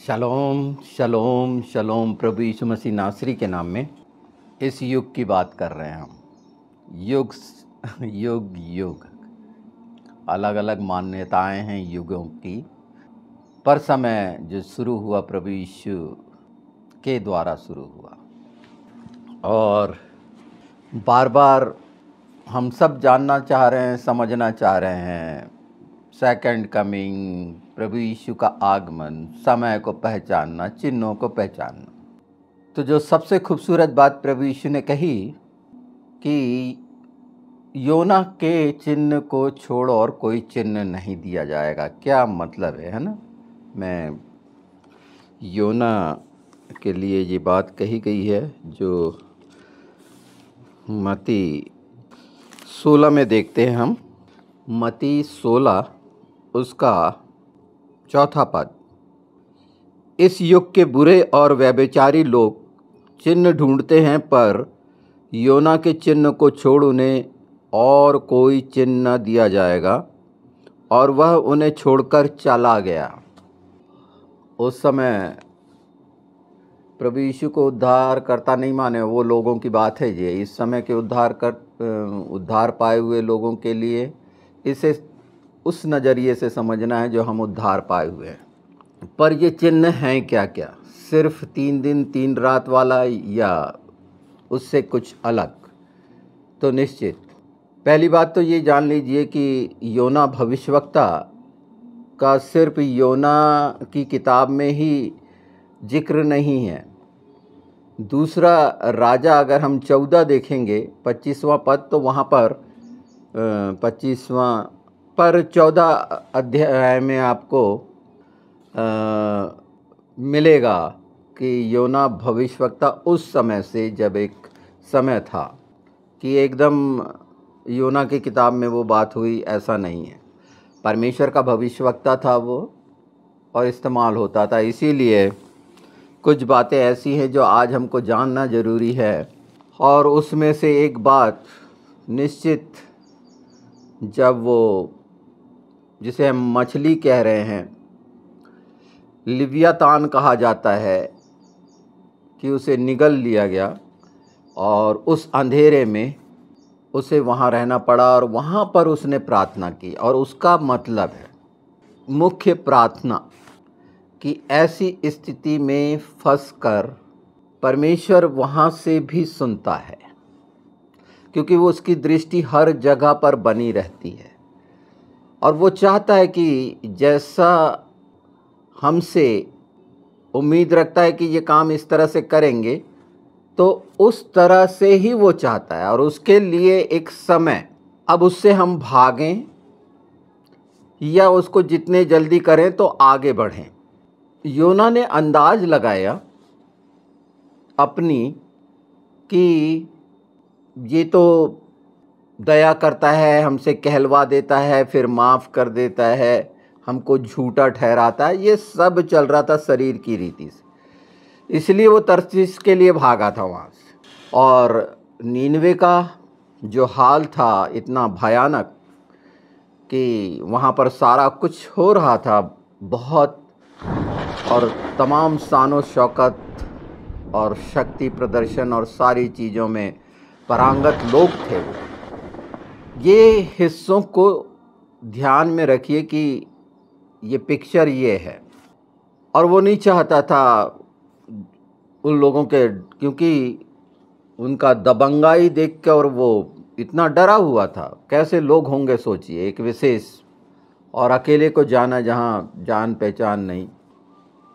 शलोम शलोम शलोम। प्रभु यीशु मसीह नासरी के नाम में इस युग की बात कर रहे हैं हम। युग युग युग अलग अलग मान्यताएं हैं युगों की, पर समय जो शुरू हुआ प्रभु यीशु के द्वारा शुरू हुआ और बार बार हम सब जानना चाह रहे हैं, समझना चाह रहे हैं। सेकंड कमिंग, प्रभु यीशु का आगमन, समय को पहचानना, चिन्हों को पहचानना। तो जो सबसे खूबसूरत बात प्रभु यीशु ने कही कि योना के चिन्ह को छोड़ और कोई चिन्ह नहीं दिया जाएगा। क्या मतलब है ना? मैं योना के लिए ये बात कही गई है जो मत्ती 16 में देखते हैं हम। मत्ती 16 उसका 4 पद। इस युग के बुरे और व्यभिचारी लोग चिन्ह ढूंढते हैं, पर योना के चिन्ह को छोड़ उन्हें और कोई चिन्ह न दिया जाएगा। और वह उन्हें छोड़कर चला गया। उस समय प्रभु यीशु को उद्धार करता नहीं माने वो लोगों की बात है ये। इस समय के उद्धार पाए हुए लोगों के लिए इसे उस नज़रिए से समझना है जो हम उद्धार पाए हुए हैं। पर ये चिन्ह हैं क्या क्या? सिर्फ 3 दिन 3 रात वाला या उससे कुछ अलग? तो निश्चित पहली बात तो ये जान लीजिए कि योना भविष्यवक्ता का सिर्फ योना की किताब में ही जिक्र नहीं है। दूसरा राजा अगर हम 14 देखेंगे 25वां पद, तो वहाँ पर 25वां पर 14 अध्याय में आपको मिलेगा कि योना भविष्यवक्ता उस समय से, जब एक समय था कि एकदम योना की किताब में वो बात हुई, ऐसा नहीं है। परमेश्वर का भविष्यवक्ता था वो और इस्तेमाल होता था। इसीलिए कुछ बातें ऐसी हैं जो आज हमको जानना ज़रूरी है। और उसमें से एक बात निश्चित, जब वो जिसे हम मछली कह रहे हैं, लिव्यातान कहा जाता है, कि उसे निगल लिया गया और उस अंधेरे में उसे वहाँ रहना पड़ा और वहाँ पर उसने प्रार्थना की। और उसका मतलब है मुख्य प्रार्थना, कि ऐसी स्थिति में फंसकर परमेश्वर वहाँ से भी सुनता है, क्योंकि वो उसकी दृष्टि हर जगह पर बनी रहती है। और वो चाहता है कि जैसा हमसे उम्मीद रखता है कि ये काम इस तरह से करेंगे, तो उस तरह से ही वो चाहता है। और उसके लिए एक समय, अब उससे हम भागें या उसको जितने जल्दी करें तो आगे बढ़ें। योना ने अंदाज लगाया अपनी कि ये तो दया करता है, हमसे कहलवा देता है, फिर माफ़ कर देता है, हमको झूठा ठहराता है। ये सब चल रहा था शरीर की रीति से। इसलिए वो तर्शीश के लिए भागा था वहाँ से। और नीनवे का जो हाल था इतना भयानक कि वहाँ पर सारा कुछ हो रहा था बहुत, और तमाम शान और शौकत और शक्ति प्रदर्शन और सारी चीज़ों में पारंगत लोग थे वो। ये हिस्सों को ध्यान में रखिए कि ये पिक्चर ये है। और वो नहीं चाहता था उन लोगों के, क्योंकि उनका दबंगाई देख कर और वो इतना डरा हुआ था। कैसे लोग होंगे सोचिए, एक विशेष और अकेले को जाना जहाँ जान पहचान नहीं।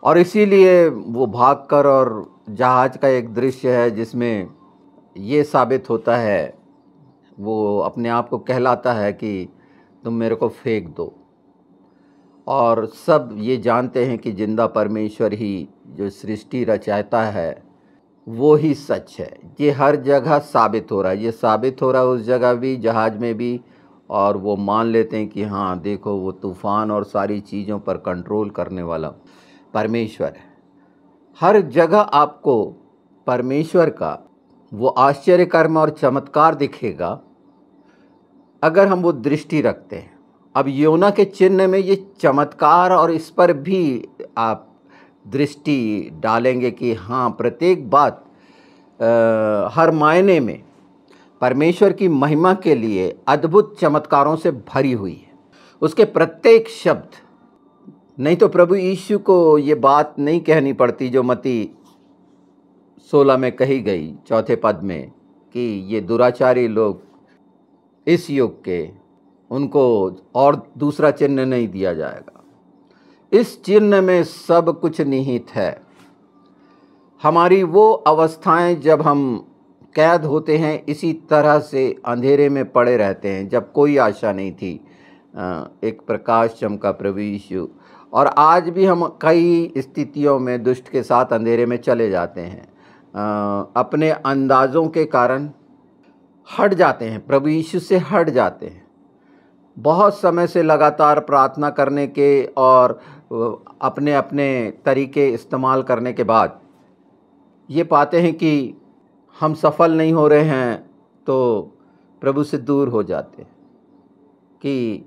और इसीलिए वो भागकर, और जहाज का एक दृश्य है जिसमें ये साबित होता है, वो अपने आप को कहलाता है कि तुम मेरे को फेंक दो। और सब ये जानते हैं कि जिंदा परमेश्वर ही जो सृष्टि रचाता है वो ही सच है। ये हर जगह साबित हो रहा है। ये साबित हो रहा है उस जगह भी, जहाज में भी। और वो मान लेते हैं कि हाँ देखो, वो तूफ़ान और सारी चीज़ों पर कंट्रोल करने वाला परमेश्वर है। हर जगह आपको परमेश्वर का वो आश्चर्य कर्म और चमत्कार दिखेगा अगर हम वो दृष्टि रखते हैं। अब योना के चिन्ह में ये चमत्कार, और इस पर भी आप दृष्टि डालेंगे कि हाँ, प्रत्येक बात हर मायने में परमेश्वर की महिमा के लिए अद्भुत चमत्कारों से भरी हुई है। उसके प्रत्येक शब्द, नहीं तो प्रभु यीशु को ये बात नहीं कहनी पड़ती जो मत्ती 16 में कही गई 4 पद में कि ये दुराचारी लोग इस युग के, उनको और दूसरा चिन्ह नहीं दिया जाएगा। इस चिन्ह में सब कुछ निहित है। हमारी वो अवस्थाएं जब हम कैद होते हैं, इसी तरह से अंधेरे में पड़े रहते हैं, जब कोई आशा नहीं थी, एक प्रकाश चमका प्रभु यीशु। और आज भी हम कई स्थितियों में दुष्ट के साथ अंधेरे में चले जाते हैं, अपने अंदाज़ों के कारण हट जाते हैं, प्रभु यीशु से हट जाते हैं। बहुत समय से लगातार प्रार्थना करने के और अपने अपने तरीके इस्तेमाल करने के बाद ये पाते हैं कि हम सफल नहीं हो रहे हैं, तो प्रभु से दूर हो जाते हैं कि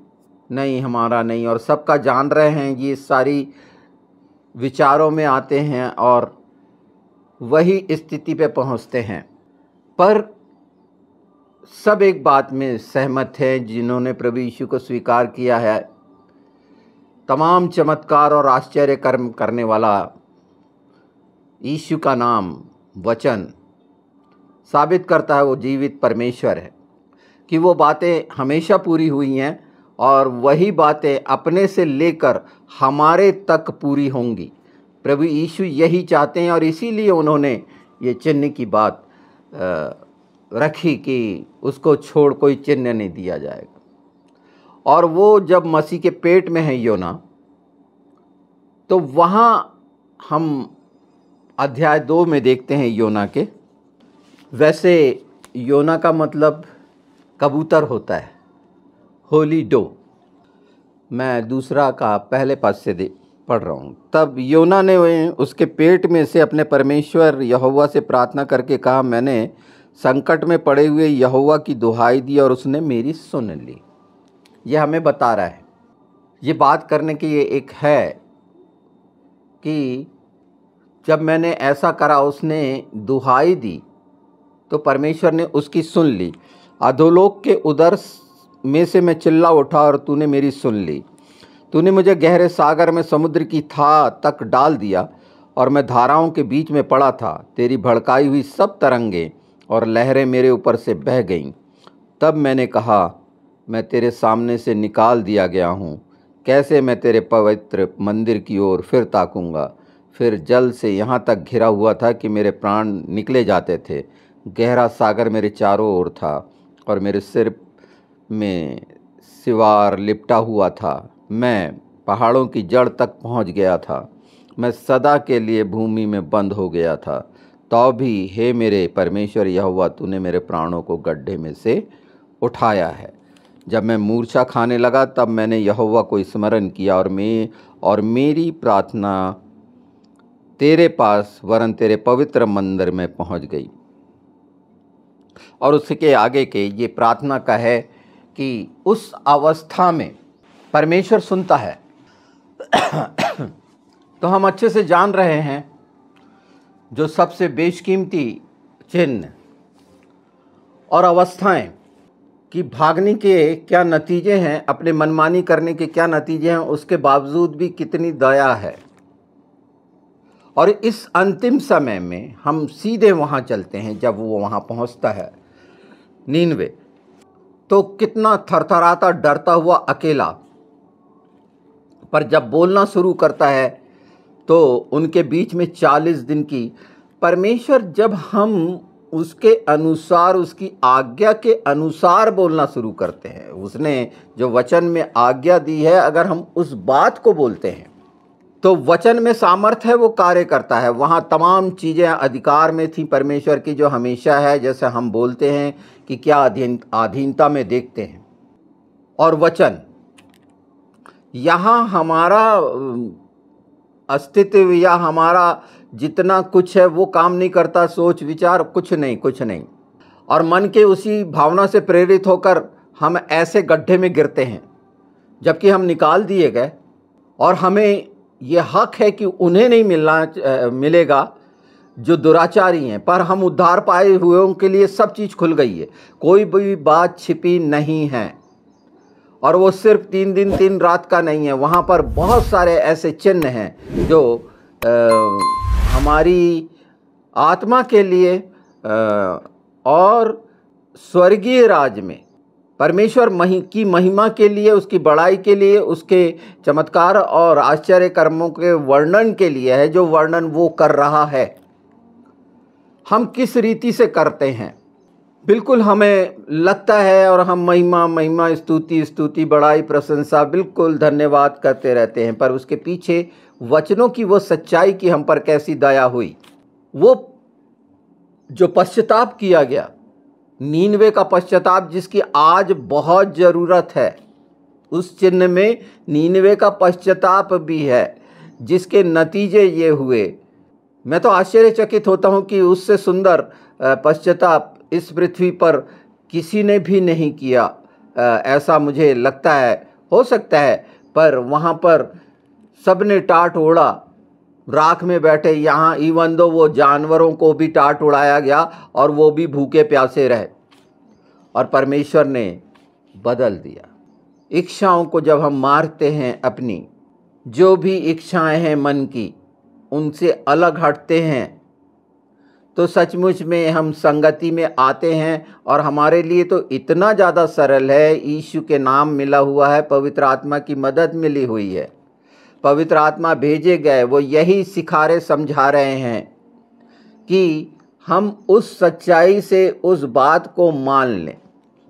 नहीं, हमारा नहीं, और सबका जान रहे हैं, ये सारी विचारों में आते हैं और वही स्थिति पे पहुंचते हैं। पर सब एक बात में सहमत हैं, जिन्होंने प्रभु यीशु को स्वीकार किया है, तमाम चमत्कार और आश्चर्य कर्म करने वाला यीशु का नाम वचन साबित करता है वो जीवित परमेश्वर है, कि वो बातें हमेशा पूरी हुई हैं और वही बातें अपने से लेकर हमारे तक पूरी होंगी। प्रभु यीशु यही चाहते हैं और इसीलिए उन्होंने ये चिन्ह की बात रखी कि उसको छोड़ कोई चिन्ह नहीं दिया जाएगा। और वो जब मसीह के पेट में है योना, तो वहाँ हम अध्याय 2 में देखते हैं योना के। वैसे योना का मतलब कबूतर होता है, होली डो। मैं दूसरा का पहले पद से पढ़ रहा हूँ। तब योना ने उसके पेट में से अपने परमेश्वर यहोवा से प्रार्थना करके कहा, मैंने संकट में पड़े हुए यहोवा की दुहाई दी और उसने मेरी सुन ली। यह हमें बता रहा है, ये बात करने की ये एक है कि जब मैंने ऐसा करा, उसने दुहाई दी तो परमेश्वर ने उसकी सुन ली। अधोलोक के उदर में से मैं चिल्ला उठा और तूने मेरी सुन ली। तूने मुझे गहरे सागर में समुद्र की था तक डाल दिया और मैं धाराओं के बीच में पड़ा था। तेरी भड़काई हुई सब तरंगें और लहरें मेरे ऊपर से बह गईं। तब मैंने कहा, मैं तेरे सामने से निकाल दिया गया हूँ, कैसे मैं तेरे पवित्र मंदिर की ओर फिर ताकूँगा। फिर जल से यहाँ तक घिरा हुआ था कि मेरे प्राण निकले जाते थे। गहरा सागर मेरे चारों ओर था और मेरे सिर में सिवार लिपटा हुआ था। मैं पहाड़ों की जड़ तक पहुँच गया था। मैं सदा के लिए भूमि में बंद हो गया था। तो भी हे मेरे परमेश्वर यहोवा, तूने मेरे प्राणों को गड्ढे में से उठाया है। जब मैं मूर्छा खाने लगा तब मैंने यहोवा को स्मरण किया और मेरी प्रार्थना तेरे पास वरन तेरे पवित्र मंदिर में पहुंच गई। और उसके आगे के ये प्रार्थना का है कि उस अवस्था में परमेश्वर सुनता है। तो हम अच्छे से जान रहे हैं जो सबसे बेशकीमती चिन्ह और अवस्थाएं कि भागने के क्या नतीजे हैं, अपने मनमानी करने के क्या नतीजे हैं, उसके बावजूद भी कितनी दया है। और इस अंतिम समय में हम सीधे वहाँ चलते हैं। जब वो वहाँ पहुँचता है नीनवे, तो कितना थरथराता, डरता हुआ, अकेला, पर जब बोलना शुरू करता है तो उनके बीच में 40 दिन की परमेश्वर, जब हम उसके अनुसार, उसकी आज्ञा के अनुसार बोलना शुरू करते हैं, उसने जो वचन में आज्ञा दी है, अगर हम उस बात को बोलते हैं तो वचन में सामर्थ है, वो कार्य करता है। वहाँ तमाम चीज़ें अधिकार में थी परमेश्वर की, जो हमेशा है। जैसे हम बोलते हैं कि क्या अधीनता में देखते हैं। और वचन, यहाँ हमारा अस्तित्व या हमारा जितना कुछ है वो काम नहीं करता, सोच विचार कुछ नहीं। और मन के उसी भावना से प्रेरित होकर हम ऐसे गड्ढे में गिरते हैं, जबकि हम निकाल दिए गए और हमें ये हक है कि उन्हें नहीं मिलेगा जो दुराचारी हैं, पर हम उद्धार पाए हुए के लिए सब चीज़ खुल गई है, कोई भी बात छिपी नहीं है। और वो सिर्फ 3 दिन 3 रात का नहीं है, वहाँ पर बहुत सारे ऐसे चिन्ह हैं जो हमारी आत्मा के लिए और स्वर्गीय राज में परमेश्वर की महिमा के लिए, उसकी बड़ाई के लिए, उसके चमत्कार और आश्चर्य कर्मों के वर्णन के लिए है, जो वर्णन वो कर रहा है। हम किस रीति से करते हैं, बिल्कुल हमें लगता है और हम महिमा महिमा, स्तुति स्तुति, बड़ाई, प्रशंसा, बिल्कुल धन्यवाद करते रहते हैं, पर उसके पीछे वचनों की वो सच्चाई की हम पर कैसी दया हुई, वो जो पश्चाताप किया गया, नीनवे का पश्चाताप जिसकी आज बहुत ज़रूरत है, उस चिन्ह में नीनवे का पश्चाताप भी है, जिसके नतीजे ये हुए। मैं तो आश्चर्यचकित होता हूँ कि उससे सुंदर पश्चाताप इस पृथ्वी पर किसी ने भी नहीं किया, ऐसा मुझे लगता है। हो सकता है, पर वहाँ पर सब ने टाट ओढ़ा, राख में बैठे। यहाँ इवन दो वो जानवरों को भी टाट उड़ाया गया और वो भी भूखे प्यासे रहे, और परमेश्वर ने बदल दिया। इच्छाओं को जब हम मारते हैं, अपनी जो भी इच्छाएं हैं मन की, उनसे अलग हटते हैं, तो सचमुच में हम संगति में आते हैं। और हमारे लिए तो इतना ज़्यादा सरल है, यीशु के नाम मिला हुआ है, पवित्र आत्मा की मदद मिली हुई है, पवित्र आत्मा भेजे गए, वो यही सिखा रहे, समझा रहे हैं कि हम उस सच्चाई से उस बात को मान लें,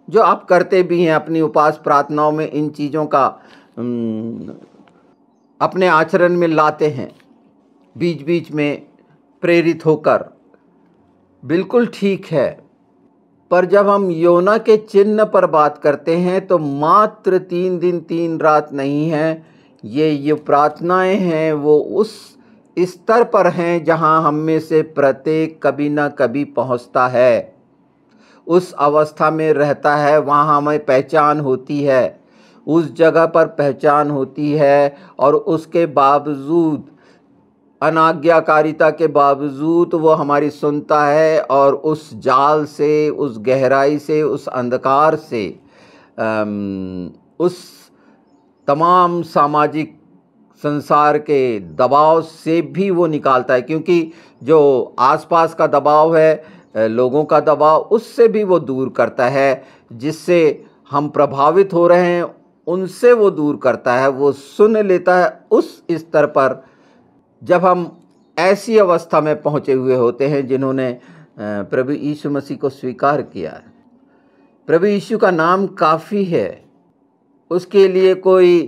जो आप करते भी हैं अपनी उपास प्रार्थनाओं में, इन चीज़ों का अपने आचरण में लाते हैं, बीच बीच में प्रेरित होकर, बिल्कुल ठीक है। पर जब हम योना के चिन्ह पर बात करते हैं, तो मात्र 3 दिन 3 रात नहीं है, ये प्रार्थनाएं हैं, वो उस स्तर पर हैं जहां हम में से प्रत्येक कभी ना कभी पहुंचता है, उस अवस्था में रहता है, वहाँ हमें पहचान होती है, उस जगह पर पहचान होती है, और उसके बावजूद, अनाज्ञाकारिता के बावजूद वो हमारी सुनता है, और उस जाल से, उस गहराई से, उस अंधकार से, उस तमाम सामाजिक संसार के दबाव से भी वो निकालता है। क्योंकि जो आसपास का दबाव है, लोगों का दबाव, उससे भी वो दूर करता है, जिससे हम प्रभावित हो रहे हैं उनसे वो दूर करता है, वो सुन लेता है उस स्तर पर, जब हम ऐसी अवस्था में पहुँचे हुए होते हैं जिन्होंने प्रभु यीशु मसीह को स्वीकार किया है। प्रभु यीशु का नाम काफ़ी है, उसके लिए कोई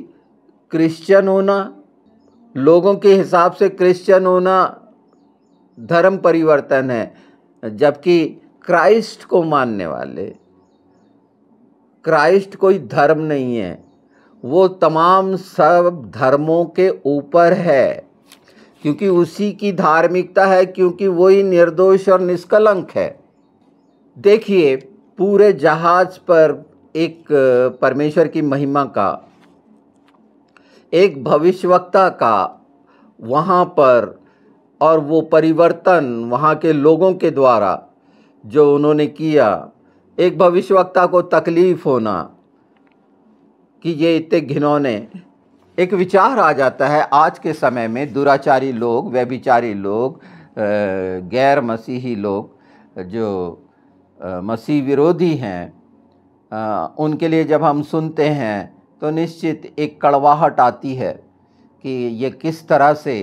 क्रिश्चियन होना, लोगों के हिसाब से क्रिश्चियन होना धर्म परिवर्तन है, जबकि क्राइस्ट को मानने वाले, क्राइस्ट कोई धर्म नहीं है, वो तमाम सब धर्मों के ऊपर है, क्योंकि उसी की धार्मिकता है, क्योंकि वही निर्दोष और निष्कलंक है। देखिए, पूरे जहाज पर एक परमेश्वर की महिमा का, एक भविष्यवक्ता का वहाँ पर, और वो परिवर्तन वहाँ के लोगों के द्वारा जो उन्होंने किया, एक भविष्यवक्ता को तकलीफ़ होना कि ये इतने घिनौने, एक विचार आ जाता है आज के समय में, दुराचारी लोग, व्यभिचारी लोग, गैर मसीही लोग, जो मसीह विरोधी हैं, उनके लिए जब हम सुनते हैं तो निश्चित एक कड़वाहट आती है कि ये किस तरह से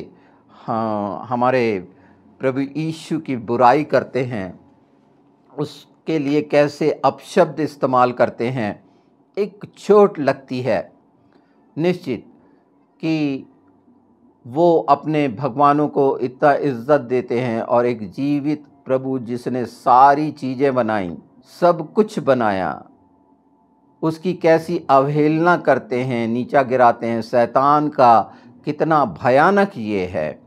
हमारे प्रभु यीशु की बुराई करते हैं, उसके लिए कैसे अपशब्द इस्तेमाल करते हैं। एक चोट लगती है निश्चित कि वो अपने भगवानों को इतना इज्जत देते हैं, और एक जीवित प्रभु जिसने सारी चीज़ें बनाई, सब कुछ बनाया, उसकी कैसी अवहेलना करते हैं, नीचा गिराते हैं। शैतान का कितना भयानक ये है,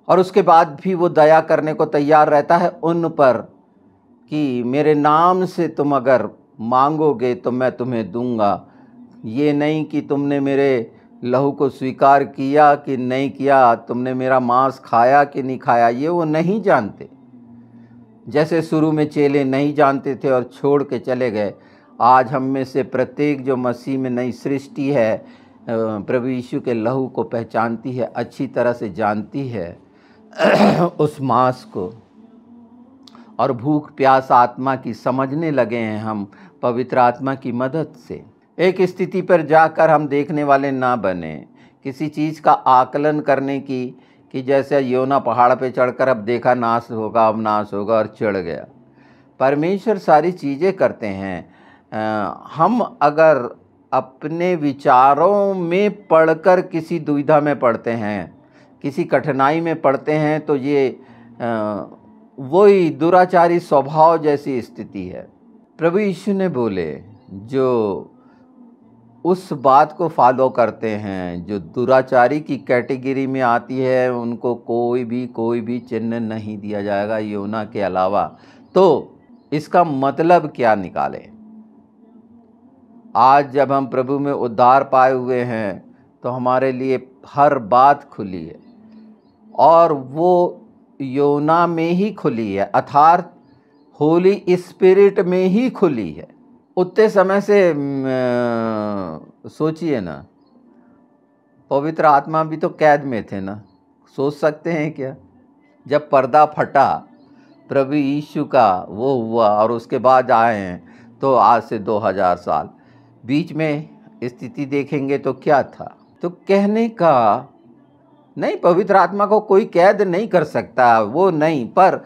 और उसके बाद भी वो दया करने को तैयार रहता है उन पर कि मेरे नाम से तुम अगर मांगोगे तो मैं तुम्हें दूंगा। ये नहीं कि तुमने मेरे लहू को स्वीकार किया कि नहीं किया, तुमने मेरा मांस खाया कि नहीं खाया, ये वो नहीं जानते। जैसे शुरू में चेले नहीं जानते थे और छोड़ के चले गए, आज हम में से प्रत्येक जो मसीह में नई सृष्टि है, प्रभु यीशु के लहू को पहचानती है, अच्छी तरह से जानती है उस मांस को, और भूख प्यास आत्मा की समझने लगे हैं हम पवित्र आत्मा की मदद से। एक स्थिति पर जाकर हम देखने वाले ना बने, किसी चीज़ का आकलन करने की, कि जैसे योना पहाड़ पे चढ़कर अब देखा नाश होगा, अब नाश होगा और चढ़ गया। परमेश्वर सारी चीज़ें करते हैं। हम अगर अपने विचारों में पढ़कर किसी दुविधा में पड़ते हैं, किसी कठिनाई में पड़ते हैं, तो ये वही दुराचारी स्वभाव जैसी स्थिति है। प्रभु यीशु ने बोले, जो उस बात को फॉलो करते हैं जो दुराचारी की कैटेगरी में आती है, उनको कोई भी चिन्ह नहीं दिया जाएगा योना के अलावा। तो इसका मतलब क्या निकालें? आज जब हम प्रभु में उद्धार पाए हुए हैं तो हमारे लिए हर बात खुली है, और वो योना में ही खुली है, अर्थात होली स्पिरिट में ही खुली है। उतने समय से सोचिए ना, पवित्र आत्मा भी तो कैद में थे ना। सोच सकते हैं क्या? जब पर्दा फटा प्रभु यीशु का वो हुआ और उसके बाद आए हैं, तो आज से 2000 साल बीच में स्थिति देखेंगे तो क्या था। तो कहने का नहीं, पवित्र आत्मा को कोई कैद नहीं कर सकता, वो नहीं, पर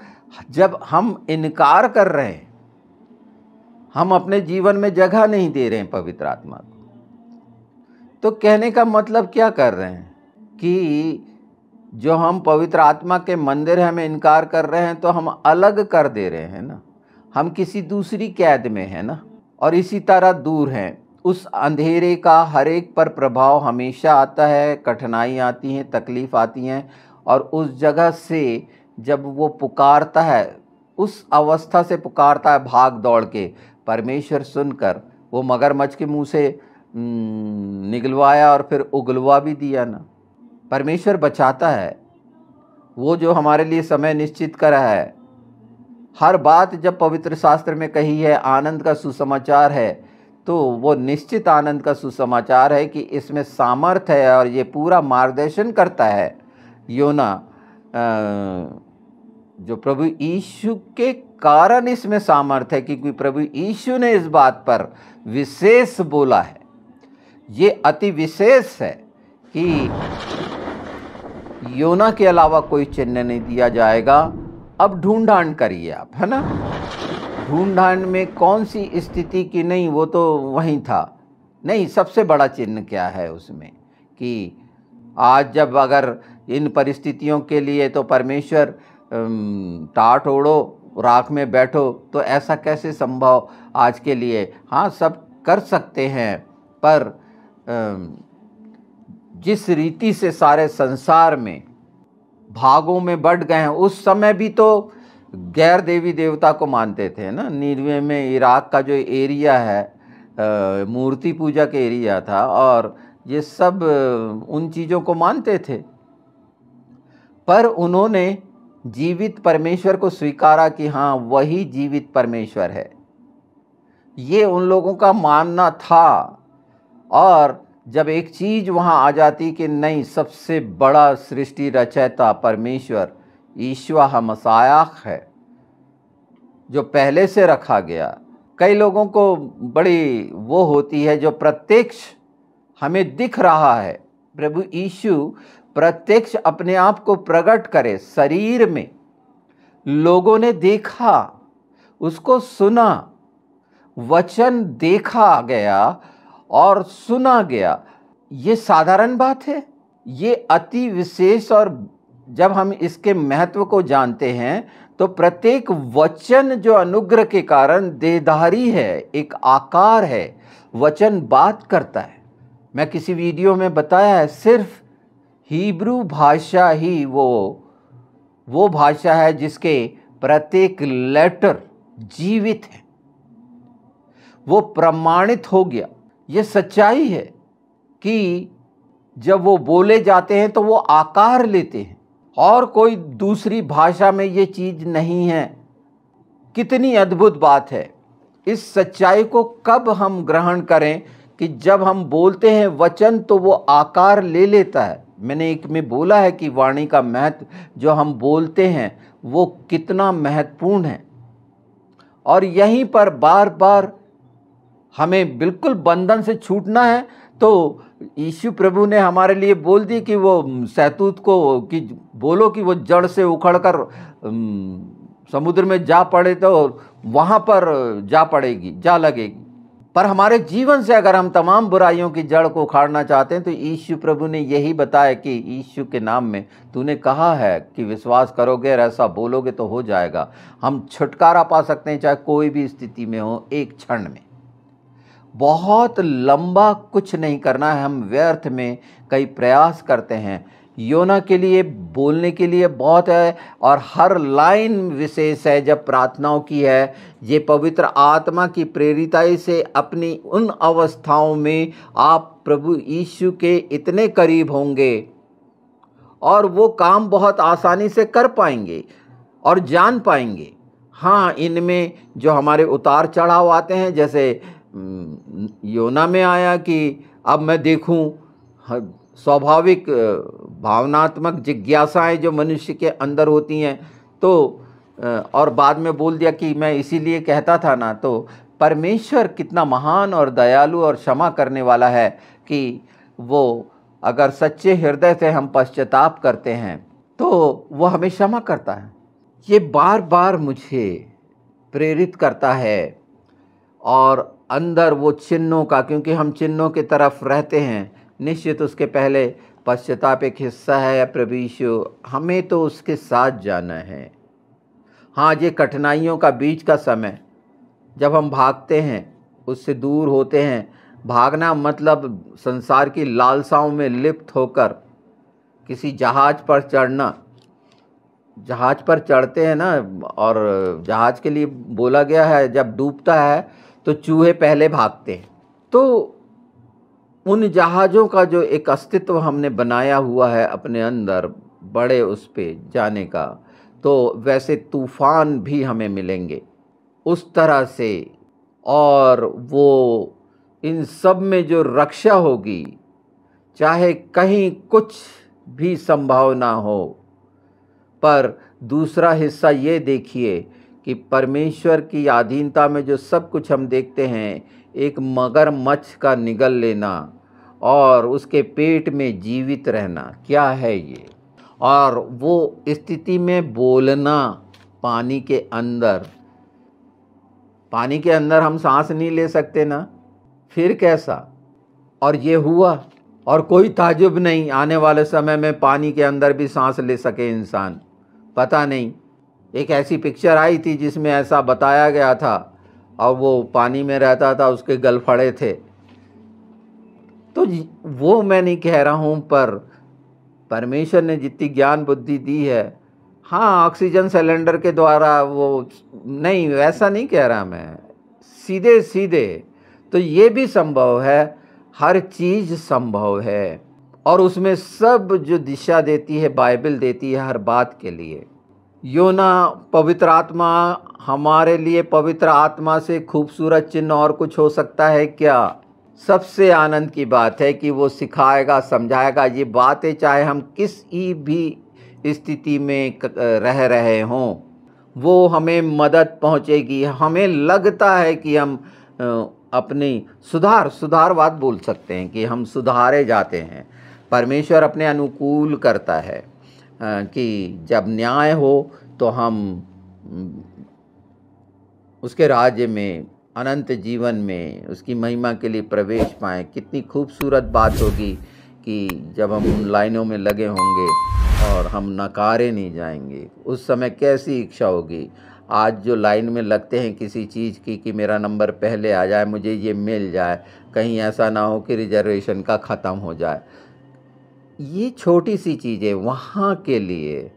जब हम इनकार कर रहे हैं, हम अपने जीवन में जगह नहीं दे रहे हैं पवित्र आत्मा को, तो कहने का मतलब क्या कर रहे हैं कि जो हम पवित्र आत्मा के मंदिर हैं में इनकार कर रहे हैं, तो हम अलग कर दे रहे हैं ना, हम किसी दूसरी कैद में हैं ना, और इसी तरह दूर हैं। उस अंधेरे का हर एक पर प्रभाव हमेशा आता है, कठिनाई आती हैं, तकलीफ़ आती हैं, और उस जगह से जब वो पुकारता है, उस अवस्था से पुकारता है भाग दौड़ के, परमेश्वर सुनकर वो मगरमच्छ के मुंह से निगलवाया और फिर उगलवा भी दिया ना। परमेश्वर बचाता है, वो जो हमारे लिए समय निश्चित करा है। हर बात जब पवित्र शास्त्र में कही है आनंद का सुसमाचार है, तो वो निश्चित आनंद का सुसमाचार है कि इसमें सामर्थ्य है, और ये पूरा मार्गदर्शन करता है योना, जो प्रभु यीशु के कारण इसमें सामर्थ्य है, क्योंकि प्रभु यीशु ने इस बात पर विशेष बोला है। ये अति विशेष है कि योना के अलावा कोई चिन्ह नहीं दिया जाएगा। अब ढूंढान करिए आप, है ना। ढूंढान में कौन सी स्थिति की नहीं, वो तो वहीं था। नहीं, सबसे बड़ा चिन्ह क्या है उसमें, कि आज जब अगर इन परिस्थितियों के लिए तो परमेश्वर टाट ओढ़ो, राख में बैठो, तो ऐसा कैसे संभव आज के लिए? हाँ, सब कर सकते हैं, पर जिस रीति से सारे संसार में भागों में बढ़ गए हैं, उस समय भी तो गैर देवी देवता को मानते थे ना। 99 में इराक का जो एरिया है मूर्ति पूजा के एरिया था, और ये सब उन चीज़ों को मानते थे, पर उन्होंने जीवित परमेश्वर को स्वीकारा कि हाँ, वही जीवित परमेश्वर है। ये उन लोगों का मानना था। और जब एक चीज़ वहाँ आ जाती कि नहीं, सबसे बड़ा सृष्टि रचयिता परमेश्वर ईश्वा मसायाह है, जो पहले से रखा गया। कई लोगों को बड़ी वो होती है जो प्रत्यक्ष हमें दिख रहा है, प्रभु यीशु प्रत्यक्ष अपने आप को प्रकट करे शरीर में, लोगों ने देखा, उसको सुना, वचन देखा गया और सुना गया। ये साधारण बात है, ये अति विशेष। और जब हम इसके महत्व को जानते हैं तो प्रत्येक वचन जो अनुग्रह के कारण देहधारी है, एक आकार है, वचन बात करता है। मैं किसी वीडियो में बताया है, सिर्फ हिब्रू भाषा ही वो भाषा है जिसके प्रत्येक लेटर जीवित है, वो प्रमाणित हो गया। ये सच्चाई है कि जब वो बोले जाते हैं तो वो आकार लेते हैं, और कोई दूसरी भाषा में ये चीज़ नहीं है। कितनी अद्भुत बात है। इस सच्चाई को कब हम ग्रहण करें कि जब हम बोलते हैं वचन तो वो आकार ले लेता है। मैंने एक में बोला है कि वाणी का महत्व, जो हम बोलते हैं वो कितना महत्वपूर्ण है। और यहीं पर बार बार हमें बिल्कुल बंधन से छूटना है, तो यीशु प्रभु ने हमारे लिए बोल दी कि वो शहतूत को कि बोलो कि वो जड़ से उखड़कर समुद्र में जा पड़े तो वहाँ पर जा पड़ेगी, जा लगेगी। पर हमारे जीवन से अगर हम तमाम बुराइयों की जड़ को उखाड़ना चाहते हैं तो यीशु प्रभु ने यही बताया कि यीशु के नाम में तूने कहा है कि विश्वास करोगे और ऐसा बोलोगे तो हो जाएगा। हम छुटकारा पा सकते हैं, चाहे कोई भी स्थिति में हो, एक क्षण में। बहुत लंबा कुछ नहीं करना है। हम व्यर्थ में कई प्रयास करते हैं। योना के लिए बोलने के लिए बहुत है, और हर लाइन विशेष है जब प्रार्थनाओं की है। ये पवित्र आत्मा की प्रेरिताई से अपनी उन अवस्थाओं में आप प्रभु यीशु के इतने करीब होंगे और वो काम बहुत आसानी से कर पाएंगे और जान पाएंगे। हाँ, इनमें जो हमारे उतार चढ़ाव आते हैं, जैसे योना में आया कि अब मैं देखूं, स्वाभाविक भावनात्मक जिज्ञासाएं जो मनुष्य के अंदर होती हैं, तो और बाद में बोल दिया कि मैं इसीलिए कहता था ना। तो परमेश्वर कितना महान और दयालु और क्षमा करने वाला है कि वो अगर सच्चे हृदय से हम पश्चाताप करते हैं तो वो हमें क्षमा करता है। ये बार बार मुझे प्रेरित करता है, और अंदर वो चिन्हों का, क्योंकि हम चिन्हों की तरफ रहते हैं, निश्चित उसके पहले पश्चाताप एक हिस्सा है। प्रभु यीशु, हमें तो उसके साथ जाना है। हाँ, ये कठिनाइयों का बीच का समय जब हम भागते हैं, उससे दूर होते हैं। भागना मतलब संसार की लालसाओं में लिप्त होकर किसी जहाज पर चढ़ना। जहाज पर चढ़ते हैं ना, और जहाज के लिए बोला गया है जब डूबता है तो चूहे पहले भागते हैं। तो उन जहाज़ों का जो एक अस्तित्व हमने बनाया हुआ है अपने अंदर, बड़े उस पे जाने का, तो वैसे तूफान भी हमें मिलेंगे उस तरह से। और वो इन सब में जो रक्षा होगी, चाहे कहीं कुछ भी संभावना हो, पर दूसरा हिस्सा ये देखिए कि परमेश्वर की अधीनता में जो सब कुछ हम देखते हैं, एक मगरमच्छ का निगल लेना और उसके पेट में जीवित रहना, क्या है ये। और वो स्थिति में बोलना पानी के अंदर। पानी के अंदर हम सांस नहीं ले सकते ना, फिर कैसा। और ये हुआ, और कोई ताजुब नहीं आने वाले समय में पानी के अंदर भी सांस ले सके इंसान, पता नहीं। एक ऐसी पिक्चर आई थी जिसमें ऐसा बताया गया था, और वो पानी में रहता था, उसके गलफड़े थे। तो वो मैं नहीं कह रहा हूँ, पर परमेश्वर ने जितनी ज्ञान बुद्धि दी है, हाँ, ऑक्सीजन सिलेंडर के द्वारा वो नहीं, वैसा नहीं कह रहा मैं, सीधे सीधे तो ये भी संभव है। हर चीज़ संभव है, और उसमें सब जो दिशा देती है बाइबल देती है हर बात के लिए। योना, पवित्र आत्मा, हमारे लिए पवित्र आत्मा से खूबसूरत चिन्ह और कुछ हो सकता है क्या। सबसे आनंद की बात है कि वो सिखाएगा, समझाएगा ये बातें, चाहे हम किसी भी स्थिति में रह रहे हों, वो हमें मदद पहुंचेगी। हमें लगता है कि हम अपनी सुधारवाद बोल सकते हैं कि हम सुधारे जाते हैं। परमेश्वर अपने अनुकूल करता है कि जब न्याय हो तो हम उसके राज्य में, अनंत जीवन में उसकी महिमा के लिए प्रवेश पाएं। कितनी खूबसूरत बात होगी कि जब हम उन लाइनों में लगे होंगे और हम नकारे नहीं जाएंगे, उस समय कैसी इच्छा होगी। आज जो लाइन में लगते हैं किसी चीज़ की कि मेरा नंबर पहले आ जाए, मुझे ये मिल जाए, कहीं ऐसा ना हो कि रिजर्वेशन का ख़त्म हो जाए। ये छोटी सी चीज़ें वहाँ के लिए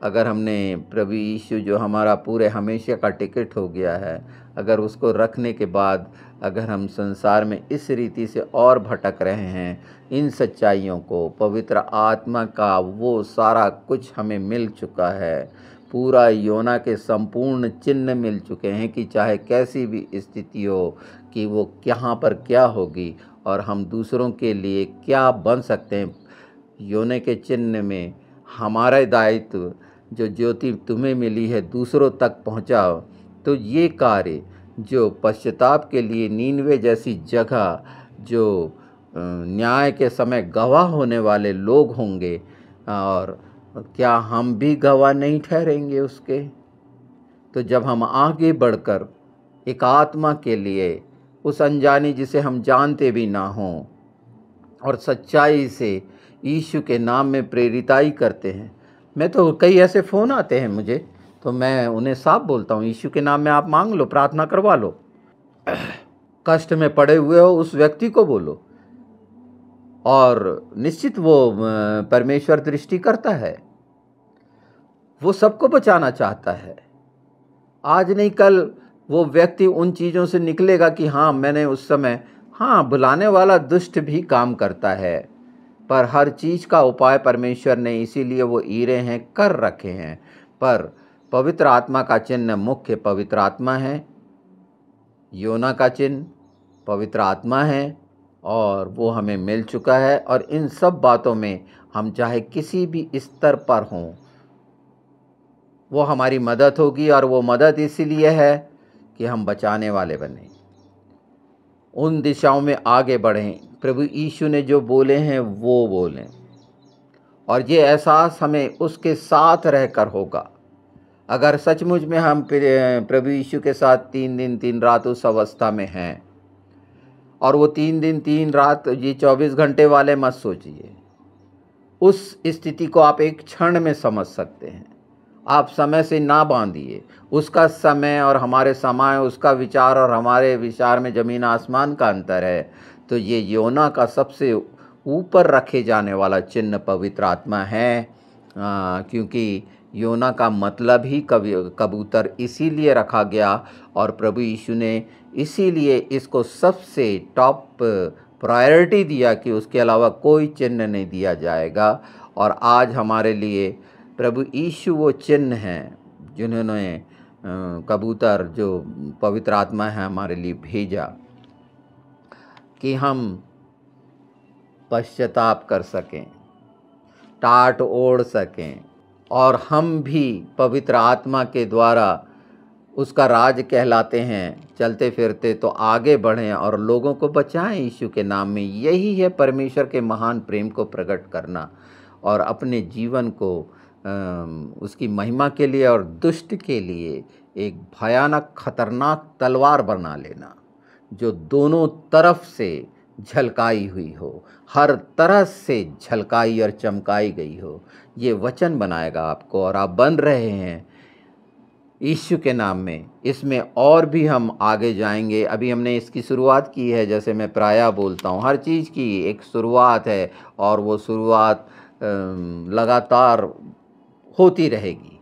अगर हमने प्रभु यीशु जो हमारा पूरे हमेशा का टिकट हो गया है, अगर उसको रखने के बाद अगर हम संसार में इस रीति से और भटक रहे हैं, इन सच्चाइयों को, पवित्र आत्मा का वो सारा कुछ हमें मिल चुका है, पूरा योना के संपूर्ण चिन्ह मिल चुके हैं कि चाहे कैसी भी स्थिति हो कि वो कहाँ पर क्या होगी और हम दूसरों के लिए क्या बन सकते हैं। योने के चिन्ह में हमारा दायित्व, जो ज्योति तुम्हें मिली है दूसरों तक पहुंचाओ। तो ये कार्य जो पश्चाताप के लिए नीनवे जैसी जगह, जो न्याय के समय गवाह होने वाले लोग होंगे, और क्या हम भी गवाह नहीं ठहरेंगे उसके? तो जब हम आगे बढ़कर एक आत्मा के लिए, उस अनजानी जिसे हम जानते भी ना हों, और सच्चाई से यीशु के नाम में प्रेरिताई करते हैं। मैं तो कई ऐसे फ़ोन आते हैं मुझे, तो मैं उन्हें साफ बोलता हूँ, यीशु के नाम में आप मांग लो, प्रार्थना करवा लो। कष्ट में पड़े हुए हो उस व्यक्ति को बोलो, और निश्चित वो परमेश्वर दृष्टि करता है, वो सबको बचाना चाहता है। आज नहीं कल वो व्यक्ति उन चीज़ों से निकलेगा कि हाँ मैंने उस समय, हाँ बुलाने वाला दुष्ट भी काम करता है, पर हर चीज़ का उपाय परमेश्वर ने इसीलिए वो ईरे हैं कर रखे हैं। पर पवित्र आत्मा का चिन्ह मुख्य पवित्र आत्मा है, योना का चिन्ह पवित्र आत्मा है, और वो हमें मिल चुका है। और इन सब बातों में हम चाहे किसी भी स्तर पर हों, वो हमारी मदद होगी, और वो मदद इसीलिए है कि हम बचाने वाले बने, उन दिशाओं में आगे बढ़ें, प्रभु यीशु ने जो बोले हैं वो बोलें, और ये एहसास हमें उसके साथ रहकर होगा। अगर सचमुच में हम प्रभु यीशु के साथ 3 दिन 3 रात उस अवस्था में हैं, और वो 3 दिन 3 रात ये 24 घंटे वाले मत सोचिए, उस स्थिति को आप एक क्षण में समझ सकते हैं। आप समय से ना बांधिए, उसका समय और हमारे समय, उसका विचार और हमारे विचार में ज़मीन आसमान का अंतर है। तो ये योना का सबसे ऊपर रखे जाने वाला चिन्ह पवित्र आत्मा है, क्योंकि योना का मतलब ही कबूतर इसीलिए रखा गया, और प्रभु यीशु ने इसीलिए इसको सबसे टॉप प्रायोरिटी दिया कि उसके अलावा कोई चिन्ह नहीं दिया जाएगा। और आज हमारे लिए प्रभु यीशु वो चिन्ह हैं जिन्होंने कबूतर, जो पवित्र आत्मा है, हमारे लिए भेजा कि हम पश्चाताप कर सकें, टाट ओढ़ सकें, और हम भी पवित्र आत्मा के द्वारा उसका राज कहलाते हैं, चलते फिरते तो आगे बढ़ें और लोगों को बचाएं यीशु के नाम में। यही है परमेश्वर के महान प्रेम को प्रकट करना, और अपने जीवन को उसकी महिमा के लिए और दुष्ट के लिए एक भयानक खतरनाक तलवार बना लेना, जो दोनों तरफ से झलकाई हुई हो, हर तरह से झलकाई और चमकाई गई हो। ये वचन बनाएगा आपको, और आप बन रहे हैं यीशु के नाम में। इसमें और भी हम आगे जाएंगे। अभी हमने इसकी शुरुआत की है, जैसे मैं प्रायः बोलता हूँ, हर चीज़ की एक शुरुआत है, और वो शुरुआत लगातार होती रहेगी।